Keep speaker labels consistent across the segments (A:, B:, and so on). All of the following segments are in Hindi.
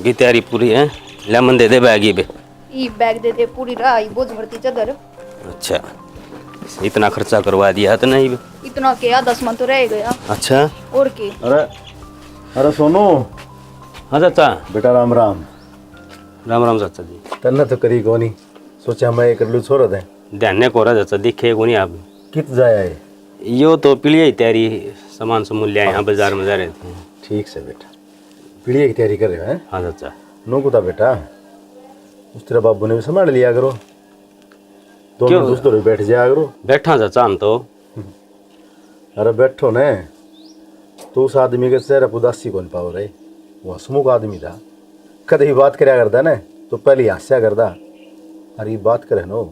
A: होगी तैयारी पूरी है। लेमन दे दे बैग ही पे।
B: ई बैग दे दे पूरी रही बोझ भरती चादर।
A: अच्छा इतना खर्चा करवा दिया तो नहीं बे।
B: इतना क्या 10 मन तो रह गया।
A: अच्छा
B: और के
C: अरे अरे सोनू
A: हाँ चाचा।
C: बेटा राम राम।
A: राम राम चाचा जी।
C: तन्ना तो करी कोनी सोचा मैं कर लू छोड़ दे
A: ध्यान ने कोरा चाचा दिखे को नहीं आप।
C: कित जाया है।
A: यो तो पीलिए ही तैयारी सामान से मूल्य यहाँ बाजार में जा रहे थे।
C: ठीक से बेटा पीढ़ी की तैयारी कर रहे हो हैं।
A: हाँ चाचा।
C: नो को था बेटा उस तेरा बाबू ने भी संभाल लिया करो। दो
A: क्यों?
C: मिनट उस दौर बैठ जाया करो।
A: बैठा चाचा हम तो।
C: अरे बैठो ने तो उस आदमी के चेहरे पर उदासी कौन पाओ रहे। वो हसमुख आदमी था कदे ही बात कराया करता ना तो पहले हास्या करता। अरे बात करे नो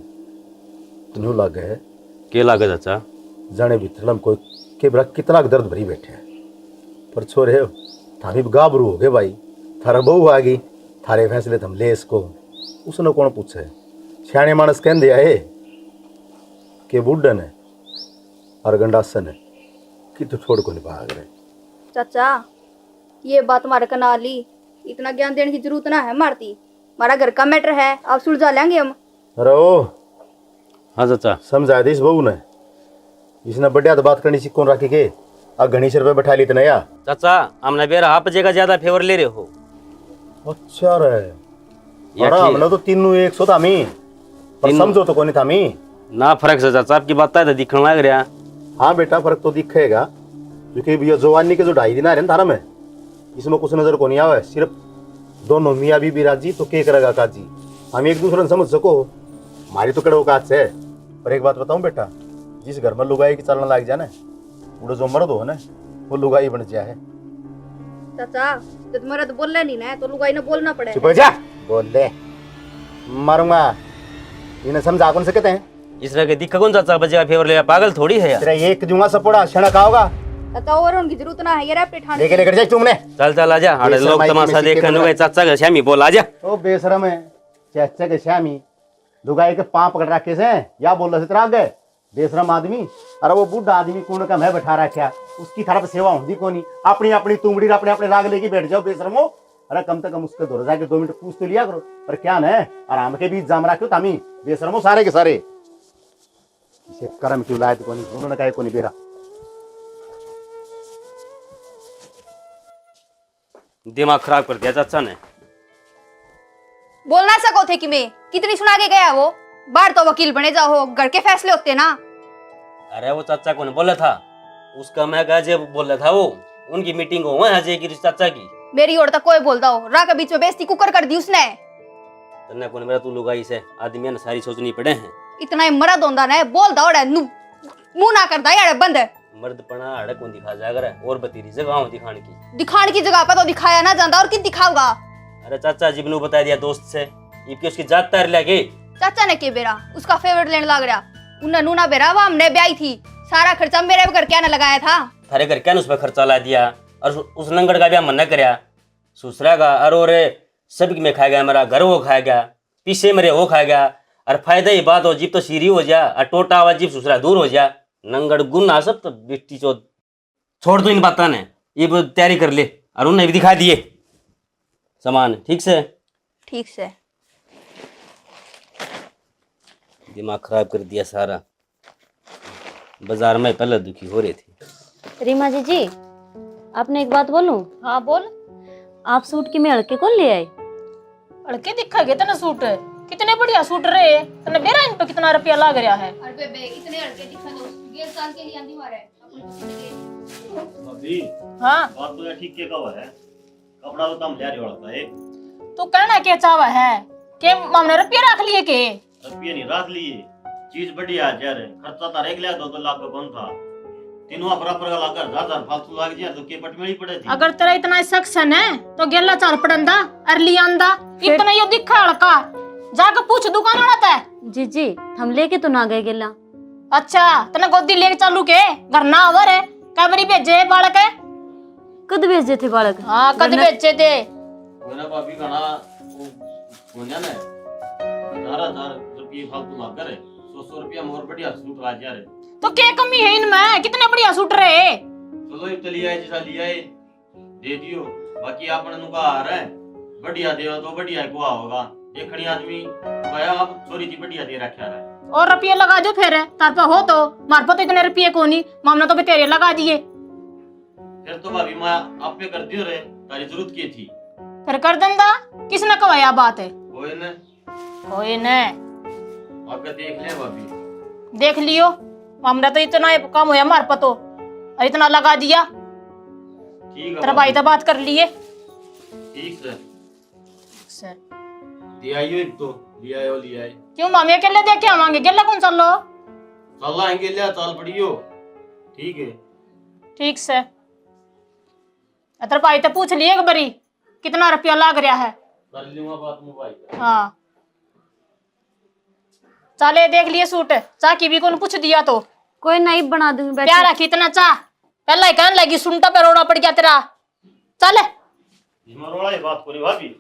C: तो न्यू लागे है
A: के लागे चाचा।
C: जाने भीतर कोई के बड़ा कितना दर्द भरी बैठे है। पर छोरे थामी गाबरू हो गए भाई। थारा बहू आ गई थारे फैसले थम ले इसको उसने कौन पूछे। सियाने मानस कह दिया है कि बुढ़न है और गंडासन है कि तो छोड़ को नहीं भाग रहे।
B: चाचा ये बात हमारे कना ली इतना ज्ञान देने की जरूरत ना है मारती। हमारा घर का मैटर है आप सुलझा लेंगे हम।
C: अरे ओ
A: हाँ चाचा।
C: समझा दी इस बहू ने इसने बढ़िया तो बात करनी सीख कौन रखी के अब गणेश रुपये बैठा ली इतना या।
A: चाचा हमने बेरा आप जगह ज्यादा फेवर ले रहे हो।
C: अच्छा रे अरे हमने तो तीनों 100 था मी पर समझो तो कौन था मी
A: ना फर्क से चाचा आपकी बात है दिखने लग रहा।
C: हाँ बेटा फर्क तो दिखेगा क्योंकि ये जवानी के जो 2.5 दिन आ रहे हैं थारा में इसमें कुछ नजर को नहीं आवे। सिर्फ दोनों मियाँ बीबी राजी तो क्या करेगा काजी। हम एक दूसरे ने समझ सको हमारी तो कड़ो काज है। पर एक बात बताऊं बेटा जिस घर में लुगाई की चलना लग जाए ना वो जो मर्द हो ना वो लुगाई बन जाए है।
B: चाचा जब मर्द बोल रहे नहीं ना तो लुगाई ने बोलना पड़े।
C: चुप हो जा बोल ले मारूंगा इन्हें समझा कौन से कहते हैं।
A: इस तरह के दिखा कौन चाचा बजेगा फेवर ले पागल थोड़ी है यार।
C: तेरा एक जुआ सपोड़ा क्षण का होगा।
B: चाचा और उनकी जरूरत ना है ये रैप ठाणे
C: लेके लेकर जाए तुमने।
A: चल चल आजा हाड़े लोग तमाशा देखने गए चाचा का श्यामी बोल आजा।
C: तो बेशरम है चाचा के श्यामी लुगाई के पांव पकड़ रखे से या बोल रहे तेरा आगे बेशरम आदमी। अरे वो बूढ़ा आदमी कौन का मैं बैठा रखा उसकी तरफ सेवा होती कोनी अपनी अपनी तुंगड़ी अपने अपने राग लेके बैठ जाओ बेशरम हो। अरे कम से कम उसके दौर जाके 2 मिनट पूछ तो लिया करो। पर क्या न आराम के बीच जाम रखे तामी बेशरम हो सारे के सारे इसे कर्म क्यों लायत कोनी उन्होंने कहा कोनी बेरा।
A: दिमाग खराब कर दिया चाचा ने।
B: बोल ना सको थे कि मैं कितनी सुना के गया वो बाहर तो वकील बने जाओ घर के फैसले होते ना।
A: अरे वो चाचा को ने बोला था उसका मैं अजय बोल रहा था वो उनकी मीटिंग हो वहाँ अजय की चाचा की।
B: मेरी ओर तक कोई बोलता हो रा के बीच में बेइज्जती कुकर कर दी उसने।
A: तन्ने को मेरा तू लुगाई से आदमी ने सारी सोचनी पड़े हैं।
B: इतना ही मर्द होंदा ना बोलता ओड़ा मुंह ना करता यार बंद
A: मर्द पना अड़क को दिखा जाकर और बतीरी जगह
B: दिखाने की जगह पर तो दिखाया ना जाता और किस दिखाऊगा।
A: अरे चाचा जी ने बता दिया दोस्त से इनकी उसकी जात तार लगे।
B: चाचा ने के बेरा उसका फेवरेट लेने लग रहा उन्हें नूना बेरा वो हमने ब्याई थी सारा खर्चा मेरे घर क्या न लगाया था।
A: थारे घर क्या उस पर खर्चा ला दिया और उस नंगड़ का ब्याह मना करया सुसरा का अरे सब में खा गया मेरा घर वो खा गया पीछे मेरे वो खा गया और फायदा ही बात हो जीप तो सीरी हो जा और टोटा हुआ जीप सुसरा दूर हो जा नंगड़ गुना सब तो बिट्टी चो छोड़ दो इन बात ने ये तैयारी कर ले और उन्हें भी दिखा दिए सामान ठीक से।
B: ठीक से
A: दिमाग खराब कर दिया सारा बाजार में पहले दुखी हो रही थी।
D: रीमा जी आपने एक बात बोलूं।
E: हाँ बोल।
D: आप सूट की में हड़के कौन ले आए।
E: अड़के दिखा गए तना सूट कितने बढ़िया सूट रहे तने बेरा इन पे कितना रुपया लग रहा है।
B: अरे बेबे इतने अड़के दिखा दो 1.5 साल के लिए आंधी मारे
F: अभी
E: हाँ
F: बात तो ठीक के कवर है कपड़ा तो कम ले रही होता है।
E: तू कहना क्या चाहवा है कि हमने रुपया रख लिए के
F: रुपये नहीं रख लिए चीज बढ़िया है यार खर्चा तो एक लिया 2 लाख का कौन था तीनों बराबर का लाकर 1000 फालतू लाग जाए तो के पट में ही पड़े थी।
E: अगर तेरा इतना सक्शन है तो गेला चाल पड़ंदा और लियांदा इतना यो दिखा हड़का जाकर पूछ दुकान वाला था।
D: जी हम लेके तो ना गए गिल्ला।
E: अच्छा तने गोदी लेके चालू के घर ना आवर है कैमरी भेजे बालक है
D: कद भेजे थे बालक।
E: हाँ कद भेजे थे
F: मेरा भाभी गाना हो जाना 1000 रुपये फालतू लाग कर 100 रुपया मोर बढ़िया सूट ला जा रहे
E: तो क्या कमी है इनमें कितने बढ़िया सूट रहे।
F: चलो इतना लिया है जैसा लिया है दे दियो बाकी आपने नुका आ रहा है बढ़िया देव तो बढ़िया को होगा। ये खड़ी आदमी भाया आप चोरी की बढ़िया दे रखा है।
E: और रुपये लगा जो फिर तार पे हो तो मार पे तो इतने रुपये को नहीं, मामला तो भी तेरे लगा दिए।
F: फिर तो भाभी मैं आप पे कर दियो रे, तारी जरूरत की थी।
E: फिर कर दंदा, किसने कवाया बात है?
F: कोई ने
E: कोई ने
F: आगे देख ले भाभी।
E: देख लियो, मामला तो इतना कम होया मार पे तो, और इतना लगा दिया।
F: ठीक है
E: तेरा भाई तो बात कर लिए।
F: ठीक है
E: से।
F: ले आइयो एक तो ले आयो ले आए।
E: क्यों मामी अकेले देख के आवांगे, गेला कौन चल लो?
F: चल आएंगे ले चल पड़ियो। ठीक है
E: ठीक से। तेरा भाई तो पूछ लिए एक बारी कितना रुपया लाग रहा है।
F: कर लूंगा बात मोबाइल पे।
E: हाँ चले देख लिए सूट, चाह की भी कौन पूछ दिया तो
D: कोई नहीं बना दूंगी बैठ।
E: प्यार रखी इतना चाह, पहला ही कहने लगी सुनता पे रोड़ा पड़ गया तेरा। चले
F: इसमें रोड़ा ही बात करी भाभी।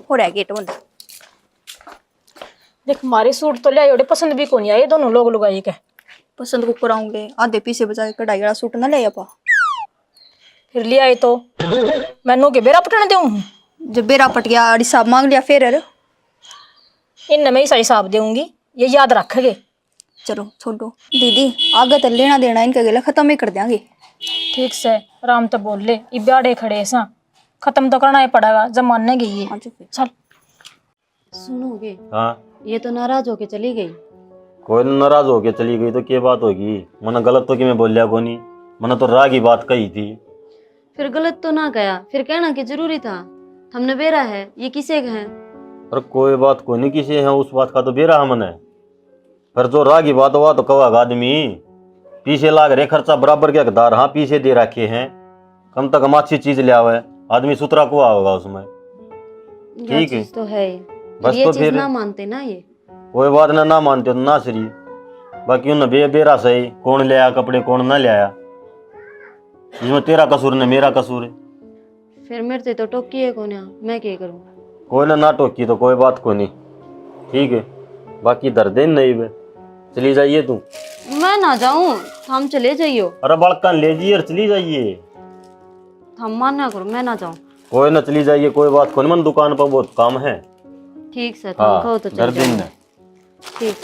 B: हो रहा है गेट बंद।
E: देख हमारे सूट तो ले पसंद भी कौन आए दोनों लोग लुगाई के।
B: पसंद को कराऊंगे, आधे पीछे बजा के कढ़ाई वाला सूट ना ले आपा।
E: फिर ले आए तो मैनू के बेरा पटने दूं,
B: जब बेरा पट गया और हिसाब मांग लिया फिर
E: इन में ही सही हिसाब दूंगी, ये याद रखोगे।
B: चलो छोड़ो दीदी, आगे तो लेना देना इनके गले खत्म ही कर देंगे।
E: ठीक से राम तो बोल ले, ब्याड़े खड़े सा खत्म तो करना ही पड़ेगा जब मानने गई है। चल
D: सुनोगे,
A: हाँ
D: ये तो नाराज होके चली गई।
A: कोई नाराज होके चली गई तो क्या बात होगी? मैंने गलत तो कि मैं बोलिया को नहीं, मैंने तो राग की बात कही थी।
D: फिर गलत तो ना गया, फिर कहना कि जरूरी था। हमने बेरा है, ये किसे के हैं?
A: अरे कोई बात कोई नहीं, किसी है उस बात का तो बेरा हमने। फिर जो राग की बात हुआ तो कहोगा आदमी पीछे लाग रहे खर्चा बराबर के हकदार, हाँ पीछे दे रखे हैं, कम तक हम अच्छी चीज ले आवे, आदमी सुतरा को होगा उसमें।
D: ये
A: ठीक है
D: चीज तो है ही।
A: बस
D: ये
A: तो
D: चीज
A: फिर
D: ना मानते ना ये।
A: कोई बात ना मानते तो ना सही, बाकी उन्हें बेरा सही कौन ले आया कपड़े कौन ना ले आया, इसमें तेरा कसूर न मेरा कसूर है।
D: फिर मेरे से तो टोकी है कौन, मैं क्या करूं?
A: कोई ना टोकी तो कोई बात को नहीं। ठीक है बाकी दर्द नहीं वे, चली जाइए तू।
D: मैं ना जाऊं, हम चले जाइयो।
A: अरे बड़का ले जाइए और चली जाइए।
D: हम मानना करो, मैं ना जाऊं।
A: कोई ना चली जाइए, कोई बात को नहीं, मन दुकान पर बहुत काम है।
D: ठीक से तुम
A: हाँ
D: कहो तो चल
A: दर्द
D: जाऊंगी।
A: नहीं।
D: ठीक।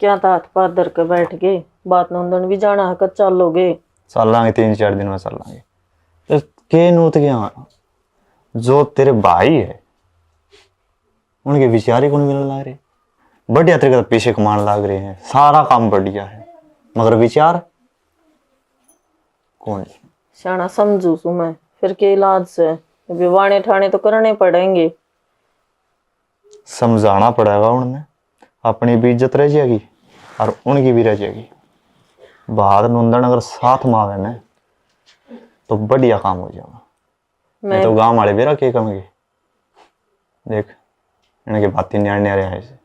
E: क्या था हाथ पार धर के बैठ गए, बात नंदन भी जाना है, कब चलोगे?
G: चल लांगे 3-4 दिन में चल लांगे। तो के नूत गया जो तेरे भाई है उनके विचार ही कौन मिलने लग रहे, बढ़िया तरीके से पैसे कमाने लग रहे हैं, सारा काम बढ़िया है, मगर विचार कौन?
E: शाना समझू सु मैं, फिर के इलाज से विवाने ठाने तो करने पड़ेंगे।
G: समझाना पड़ेगा उन्हें, अपनी भी इज्जत रह जाएगी और उनकी भी रह जाएगी। बाहर नंदन अगर साथ में आवे ना तो बढ़िया काम हो जाएगा। मैं तो गांव वाले बेरा के कहेंगे, देख इनके बातें न्यारे आए से।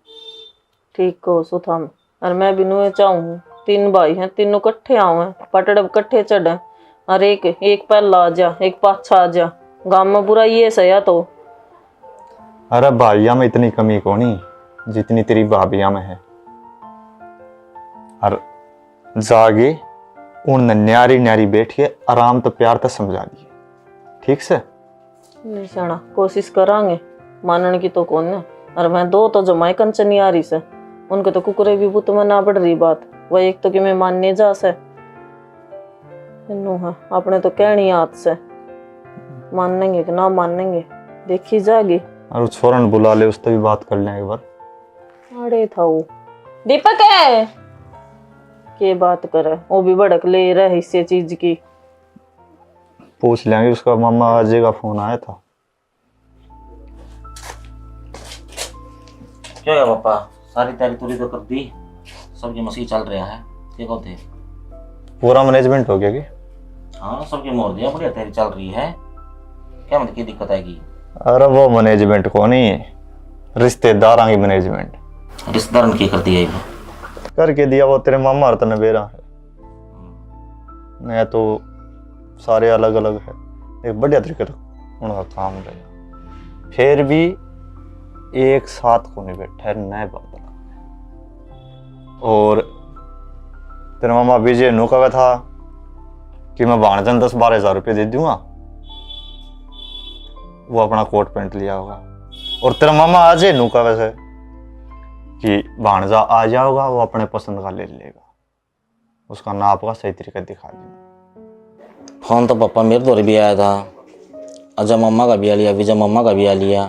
E: ठीक हो सुथम, और मैं भी नुए चाहूँ 3 भाई हैं, तीनों कट्ठे आवे पटड़ कट्ठे चढ़े, और एक पहला आ जा एक पाछा आ जा, गांव में बुरा ये सया तो।
G: अरे भाइया में इतनी कमी को नहीं जितनी तेरी भाभिया में है, और जागे उन न्यारी न्यारी बैठ के आराम तो प्यार तो समझा दिए। ठीक से
E: नहीं शाना कोशिश करांगे, मानने की तो कौन है। और मैं 2 तो जमाए कंचनी आ रही से, उनके तो कुकुरे भी बुत में ना पड़ रही बात, वह एक तो कि मैं मानने जा से है अपने तो कहनी हाथ से, मानेंगे कि ना मानेंगे देखी जाएगी।
G: और उस छोरन बुला ले, उससे भी बात कर लें एक बार।
E: अरे था वो दीपक है के बात करे, वो भी भड़क ले रहा हिस्से चीज की।
G: पूछ लेंगे, उसका मामा अजय का फोन आया था।
A: क्या है पापा, सारी तैयारी तुरी तो कर दी, सबकी मसीह चल रहा है, क्या कहते हैं?
G: पूरा मैनेजमेंट हो गया कि?
A: हाँ सबकी मोड़ दिया, बढ़िया तैयारी चल रही है, क्या मतलब की दिक्कत आएगी?
G: अरे वो मैनेजमेंट को नहीं, रिश्तेदार की मैनेजमेंट।
A: रिश्तेदार की कर दिया है
G: करके दिया, वो तेरे मामा और तने बेरा है, नहीं तो सारे अलग अलग है, एक बढ़िया तरीके से उनका काम रहेगा। फिर भी एक साथ को नहीं बैठा नए बाबा। और तेरा मामा विजय नु कहा था कि मैं भाणजन 10-12 हज़ार रुपये दे दूंगा, वो अपना कोट पैंट लिया होगा। और तेरा मामा आज नु कहा वैसे कि भाणजा आ जाओगा, वो अपने पसंद का ले लेगा, उसका नाप का सही तरीका दिखा देना।
H: फोन तो पापा मेरे दौरे भी आया था, अजय मम्मा का भी आ लिया, विजय मम्मा का भी आ लिया।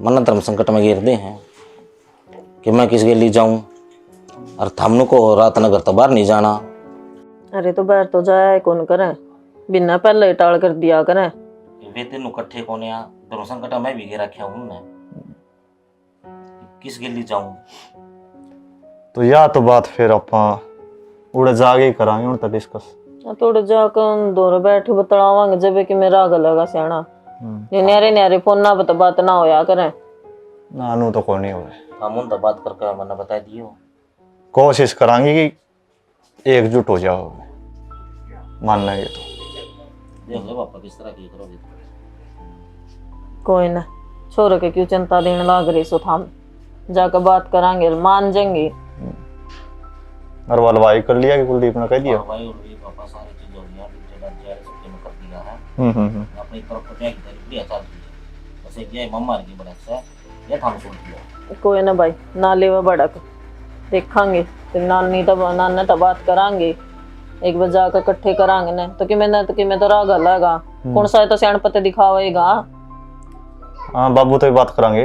H: मन धर्म संकट में गिर दे हैं कि मैं किस गली जाऊं, और थमनु को रात नगर तो बाहर नहीं जाना।
E: अरे तो बाहर तो जाया कौन करें, बिना पहले ही टाल कर दिया करें।
H: वे तीनों इकट्ठे कोने आ धर्म संकट में भी गिर रखा हूं, किस गली जाऊं।
G: तो या तो बात फिर अपा उड़े जाके ही करांगे उन तक डिस्कस।
E: थोड़े जाकर दौर बैठ बतलावांगे जब कि मेरा गला सियाना ये न्यारे न्यारे फोन ना बात ना होया करें।
G: नानू तो कोई नहीं हुए,
H: हम उन बात करके मैंने बता दियो।
G: कोशिश करांगे कि एकजुट हो जाओ, मानना तो
H: देख लो पापा किस तरह की करोगे।
E: कोई ना, छोरे के क्यों चिंता देने लाग रही सो, थाम जाकर बात करांगे, मान जाएंगे।
G: और वालवाई कर लिया कि कुलदीप ने कह दिया?
H: भाई और भी पापा सारी चीजें हो गया, जगह सबके में कर दिया है। अपनी तरफ को क्या की तरीके अच्छा कीजिए, वैसे क्या मम्मा की बड़ा से ये थाम छोड़ दिया।
E: कोई ना भाई, ना लेवा बड़क देखांगे, नानी तब नाना तब बात करांगे, एक बार जाकर इकट्ठे करांगे ना। तो कि मैं तो राग लगा कौन सा है तो सियाण पते दिखावेगा।
G: हाँ बाबू तो बात करांगे,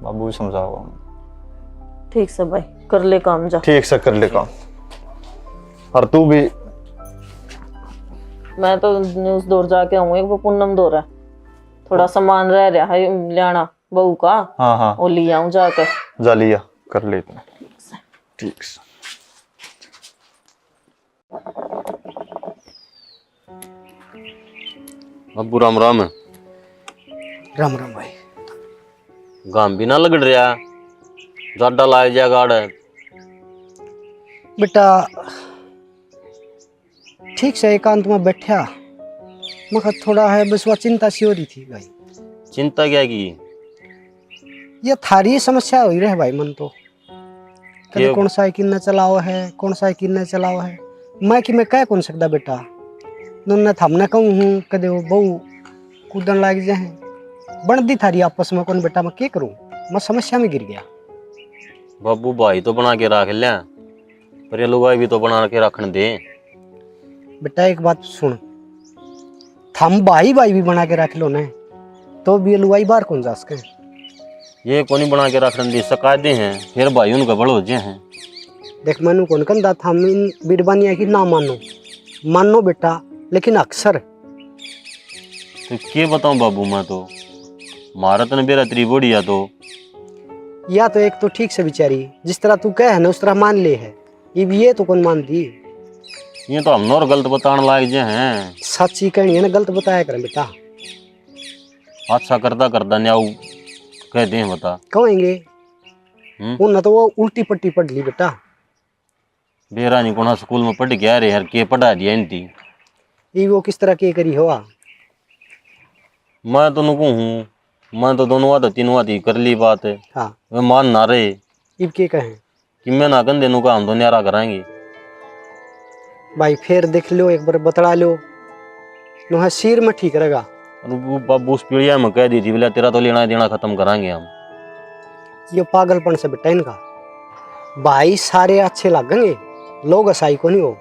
G: बाबू भी समझाओगा।
E: ठीक से भाई कर ले काम जा।
G: ठीक से कर ले काम। और तू भी?
E: मैं तो न्यूज दौर जाके आऊँ, एक वो पूनम दौर है, थोड़ा सामान रह रहा है लियाना बहू का।
G: हाँ हाँ
E: वो ले आऊँ जाकर।
G: जा लिया कर ले तू। ठीक से।
F: अब्बू राम राम।
I: राम राम भाई।
F: गाम भी ना लग रहा, ज्यादा लाया जा गाड़ है।
I: बेटा ठीक से एकांत में बैठा, मगर थोड़ा है बस वो चिंता सी हो रही थी भाई।
F: चिंता क्या की?
I: ये थारी समस्या हो रही है भाई मन तो, कभी कौन साइकिल न चलाओ है, कौन साइकिल न चलाओ है। मैं कि मैं कह कौन सकता बेटा, दोनों थमने कहूँ हूँ कदे वो बहू कूदन लग जाए, बनती थारी आपस में कौन बेटा, मैं क्या करूँ, मैं समस्या में गिर गया।
F: बाबू भाई तो बना के रख लिया, पर ये लुगाई भी तो बना के रखने दे।
I: बेटा एक बात सुन, थम भाई भाई भी बना के रख लो ना, तो भी लुगाई बाहर कौन जा सके।
F: ये कौन बना के रखने दी, शिकायतें हैं फिर भाई उनका बड़ हो जाए हैं।
I: देख मैनू कौन कहता था इन बीरबानिया की ना मानो, मानो बेटा, लेकिन अक्सर
F: तो क्या बताऊं बाबू, मैं तो महारत ने बेरा तेरी बोड़िया तो
I: या तो एक तो ठीक से बिचारी जिस तरह तू कह है ना उस तरह मान ले है, ये तो कौन मान दी।
F: ये तो हम और गलत बताने लायक जे हैं।
I: सच्ची कहनी है ना, गलत बताया करें बेटा।
F: अच्छा करता करता न्याऊ कहते हैं बता
I: कहेंगे उन तो वो उल्टी पट्टी पढ़ ली बेटा।
F: बेरा नहीं कोना स्कूल में पढ़ के आ रहे यार, के पढ़ा दिया इनती।
I: ये वो किस तरह की करी हुआ।
F: मैं तो नुकू हूँ, मैं तो दोनों आते तीनों आती कर ली बात है।
I: हाँ
F: वे मान ना रहे
I: इब के कहें
F: कि मैं ना कन देनू का हम तो न्यारा कराएंगे।
I: भाई फिर देख लो एक बार बतला लो, नुहा सिर में ठीक रहेगा।
F: वो बाबू उस पीढ़िया में कह दी थी बोला तेरा तो लेना देना खत्म कराएंगे हम।
I: ये पागलपन से बेटा इनका, भाई सारे अच्छे लगेंगे, लोग असाई को नहीं हो।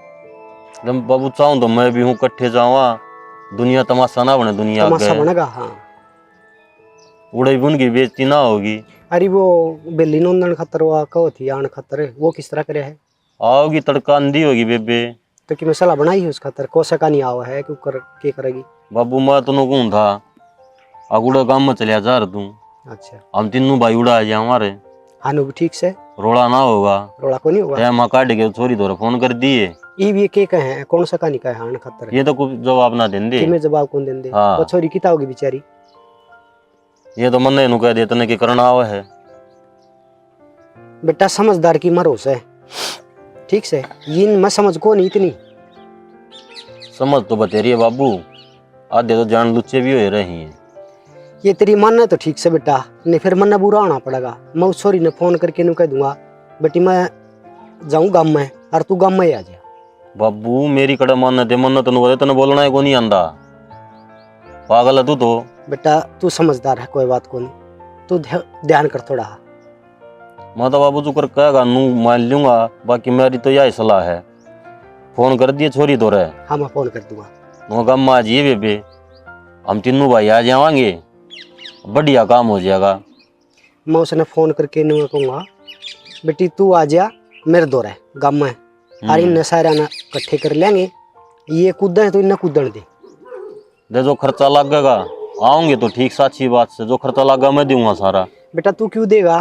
F: जब बाबू चाहूँ तो मैं भी हूँ कट्ठे जावा, दुनिया तमाशा ना बने दुनिया
I: तमाशा
F: के।
I: बनेगा हाँ।
F: उड़े भी उनकी बेइज्जती ना होगी।
I: अरे वो बेली नंदन खतर हुआ कहो थी आन खतर, वो किस तरह करे है।
F: आओगी तड़का अंधी होगी बेबे।
I: तो कि मसाला बनाई है उस खतर, कोसा नहीं आवा है क्यों कर के करेगी।
F: बाबू मैं तो नुकूं था अगुड़ा काम में चलिया जा रहा तू,
I: अच्छा
F: हम तीनों भाई उड़ा जा हमारे,
I: हानु भी ठीक से
F: रोड़ा ना होगा।
I: रोड़ा को नहीं होगा।
F: टाइम काट के छोरी दो फोन कर दिए,
I: ये भी के कहे कौन सा नहीं कहे आन खतर है।
F: ये तो कुछ जवाब ना देंदे।
I: कि मैं जवाब कौन देंदे।
F: हाँ।
I: वो छोरी किता होगी बेचारी।
F: ये तो मन नु कह दे तने की करना आवे है।
I: बेटा समझदार की मरोस है, ठीक से ये मैं समझ को नहीं इतनी।
F: समझ तो बतेरी है बाबू, आधे तो जान लुच्चे भी हो रहे हैं।
I: ये तेरी मन है तो ठीक से बेटा, नहीं फिर मन बुरा होना पड़ेगा। मैं उस छोरी ने फोन करके नु कह दूंगा बेटी मैं जाऊं गांव में और तू गांव में ही आ जा।
F: बाबू मेरी कड़ा मन्नत है, मन्नत नु बोले तने बोलना है को नहीं आंदा, पागल है तू तो।
I: बेटा तू समझदार है, कोई बात को नहीं, तू ध्यान कर थोड़ा।
F: मैं तो बाबू चुकर कहेगा नू मान लूंगा, बाकी मेरी तो यही सलाह है, फोन कर दिए छोरी तो रहे।
I: हाँ मैं फोन कर दूंगा।
F: नो गम में आ जाइए बेबे, हम तीनों भाई आ जाएंगे, बढ़िया काम हो जाएगा।
I: मैं उसने फोन करके नु कहूँगा बेटी तू आ जा मेरे दो रहे गाँव में, और इन सारा ना इकट्ठे कर लेंगे, ये कूदे तो इन्हें कूदन दे
F: जो खर्चा लगेगा आऊंगे तो ठीक, साची बात से जो खर्चा लगा मैं दूंगा सारा।
I: बेटा तू क्यों देगा,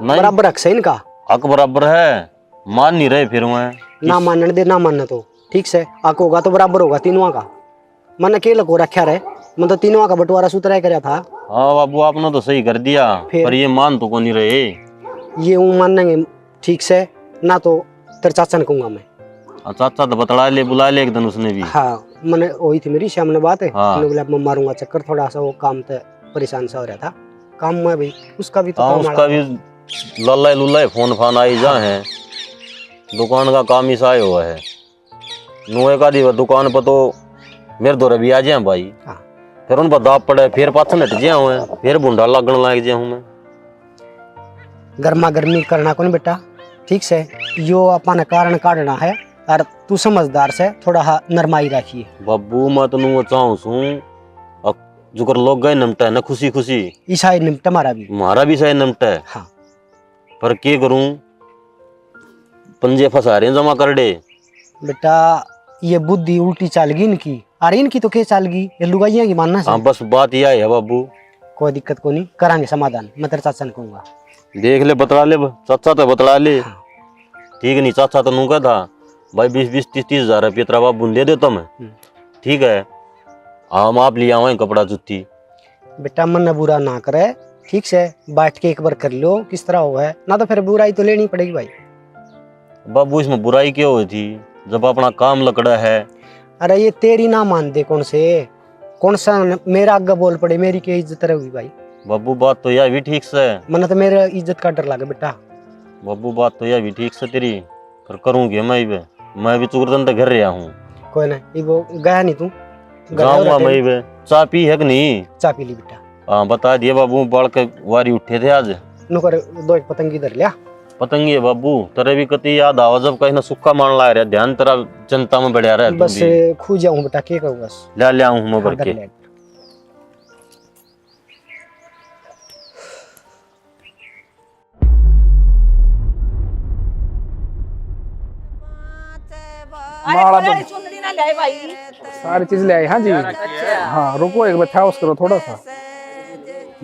F: नहीं
I: बराबर हक से इनका।
F: हक बराबर है, मान नहीं रहे फिर मैं
I: ना मानने दे ना मानने तो ठीक से, आक होगा तो बराबर होगा तीनों का। मैंने के लको रखा रहे, मैं तो तीनों का बंटवारा सुतरा कराया था।
F: हाँ बाबू आपने तो सही कर दिया, पर ये मान तो को नहीं रहे।
I: ये मानेंगे ठीक से ना तो तेरे चाचा ने कहूंगा मैं।
F: चाचा तो बतला ले, बुला ले एक दिन उसने भी।
I: हाँ मैंने वही थी मेरी सामने बात है।
F: हाँ।
I: बोला मैं मारूंगा चक्कर, थोड़ा सा वो काम तो परेशान सा हो रहा था काम में भी, उसका भी तो
F: हाँ
I: काम
F: उसका भी लल्ला लुल्ला फोन फान आई जा है, दुकान का काम ही साय हुआ है। नुए का दी दुकान पर तो मेरे दौरे भी आ जाए भाई।
I: हाँ।
F: फिर उन पर दाब पड़े, फिर पाछन हट जाए हुए, फिर बुंडा लगन लग जाए हूँ मैं।
I: गर्मा गर्मी करना कौन बेटा ठीक से, यो अपन कारण काटना है, और तू समझदार से थोड़ा नरमाई रखिए।
F: बाबू मैं तो चाहूँ सू जुकर लोग गए नमटा है ना खुशी खुशी,
I: ईसाई निपटा मारा भी,
F: हमारा भी शायद नमटा है।
I: हाँ।
F: पर क्या करूं, पंजे फंसा रहे जमा कर दे।
I: बेटा ये बुद्धि उल्टी चाल गई इनकी, अरे इनकी तो क्या चाल गई, ये लुगाइया की मानना
F: हाँ
I: से।
F: बस बात यह है बाबू,
I: कोई दिक्कत को नहीं, करांगे समाधान, मैं तेरे चाचा ने कहूंगा।
F: देख ले बतला ले, चाचा तो बतला ले। ठीक नहीं चाचा तो नू था भाई 20-30 हजार रुपये तेरा बाबू दे देता मैं, ठीक है हम आप ले आवे कपड़ा जुत्ती।
I: बेटा मन बुरा ना करे ठीक से, बैठ के एक बार कर लो किस तरह हुआ है, ना तो फिर बुराई तो लेनी पड़ेगी भाई।
F: बाबू इसमें बुराई क्यों हुई थी जब अपना काम लकड़ा है।
I: अरे ये तेरी ना मान दे कौन सा मेरा आगे बोल पड़े, मेरी क्या इज्जत रहेगी भाई।
F: बाबू बात तो यह भी ठीक से,
I: मन तो मेरे इज्जत का डर लगे बेटा।
F: बाबू बात तो यह भी ठीक से तेरी, पर करूँगी मैं भी चुकरदन तो घर रहा हूँ।
I: कोई ना वो गया नहीं तू,
F: जाऊंगा मैं भी। चाय पी है कि नहीं?
I: चाय पी ली बेटा।
F: हाँ बता दिए बाबू, बाल के वारी उठे थे आज।
I: नुकर दो एक पतंगी इधर लिया।
F: पतंगी है बाबू, तेरे भी कति याद आवा जब कहीं ना सुक्का मान ला रहा, ध्यान तेरा जनता में बढ़िया रहा।
I: बस खू जाऊं बेटा, क्या कहूँ बस
F: ले आऊँ मैं भर के।
J: सारी चीज ले आई। हाँ जी हाँ रुको एक बैठा उस करो थोड़ा सा,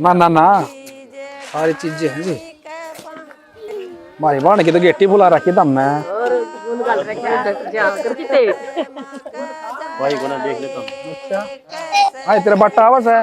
J: ना ना ना सारी चीजें हैं जी। मारी बाण की तो गेटी बुला रखी था मैं
F: भाई को ना देख लेता हूँ।
J: अच्छा तेरा बट्टा आवाज है।